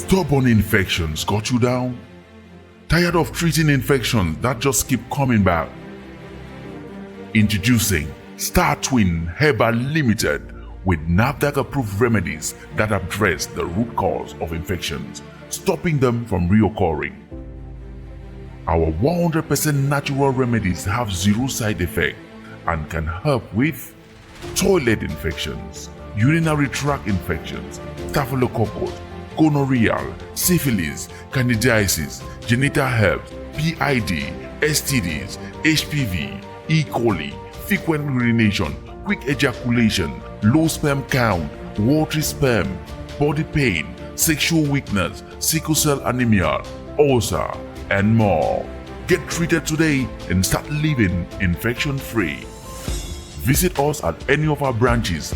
Stubborn infections got you down? Tired of treating infections that just keep coming back? Introducing Startwins Herbal Limited with NAFDAC-approved remedies that address the root cause of infections, stopping them from reoccurring. Our 100% natural remedies have zero side effect and can help with toilet infections, urinary tract infections, staphylococcus, gonorrhea, syphilis, candidiasis, genital herpes, PID, STDs, HPV, E. coli, frequent urination, quick ejaculation, low sperm count, watery sperm, body pain, sexual weakness, sickle cell anemia, ulcer, and more. Get treated today and start living infection-free. Visit us at any of our branches